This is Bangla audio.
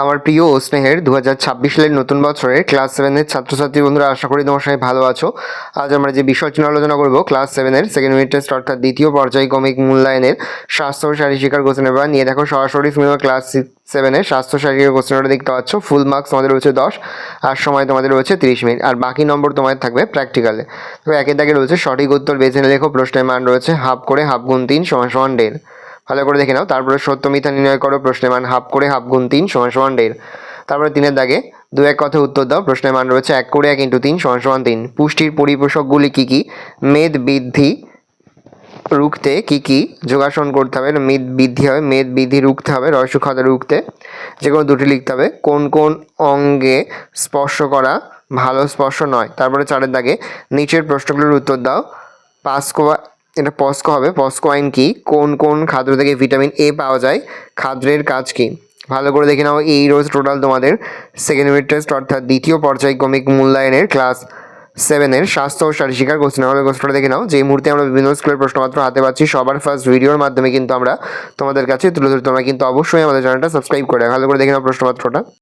আমার প্রিয় ও স্নেহের 2026 সালের নতুন বছরের ক্লাস 7-এর ছাত্রছাত্রী বন্ধুরা, আশা করি তোমার সবাই ভালো আছো। আজ আমরা যে বিষয়টি নিয়ে আলোচনা করব, ক্লাস 7-এর সেকেন্ড ইউনিট টেস্ট অর্থাৎ দ্বিতীয় পর্যায়ক্রমিক মূল্যায়নের স্বাস্থ্য ও শারীরিক শিক্ষার কোশ্চেন পেপার নিয়ে। দেখো, সরাসরি তুমি ক্লাস 7-এর স্বাস্থ্য শারীরিক কোশ্চেনটা দেখতে পাচ্ছ। ফুল মার্কস তোমাদের রয়েছে 10 আর সময় তোমাদের রয়েছে 30 মিনিট, আর বাকি নম্বর তোমাদের থাকবে প্র্যাকটিক্যালে। তবে একের দাগে রয়েছে সঠিক উত্তর বেছে নিয়ে লেখো। প্রশ্নের মান রয়েছে হাফ করে হাফ গুণ 3 = 1.5। ভালো করে দেখে নাও। তারপরে সত্য মিথ্যা নির্ণয় করো। প্রশ্নের মান হাফ করে হাফ গুণ 3 = 1.5। তারপরে 3-এর দাগে দু এক কথা উত্তর দাও। প্রশ্নের মান রয়েছে 1 করে 1 × 3 = 3। পুষ্টির পরিপোষকগুলি কী কী? মেদ বৃদ্ধি রুখতে কী কী যোগাসন করতে হবে? মেদ বৃদ্ধি হবে, মেদ বৃদ্ধি রুখতে হবে, রহস্য খাদ্য রুখতে। যে কোনো দুটি লিখতে হবে। কোন কোন অঙ্গে স্পর্শ করা ভালো স্পর্শ নয়? তারপরে 4-এর দাগে নিচের প্রশ্নগুলোর উত্তর দাও। এটা পস্কো হবে। পস্কো আইন কি? কোন কোন খাদ্য থেকে ভিটামিন এ পাওয়া যায়? খাদ্যের কাজ কি? ভালো করে দেখে নাও। এই রোজ টোটাল তোমাদের সেকেন্ড ইউনিট টেস্ট অর্থাৎ দ্বিতীয় পর্যায়ক্রমিক মূল্যায়নের ক্লাস 7-এর স্বাস্থ্য ও শারীরিক শিক্ষার কোশ্চেন হবে। কোশ্চেনটা দেখে নাও। যে মুহূর্তে আমরা বিভিন্ন স্কুলের প্রশ্নপত্র হাতে পাচ্ছি, সবার ফার্স্ট ভিডিওর মাধ্যমে কিন্তু আমরা তোমাদের কাছে তুলে ধরি। তোমরা কিন্তু অবশ্যই আমাদের চ্যানেলটা সাবস্ক্রাইব করে ভালো করে দেখে নাও প্রশ্নপত্রটা।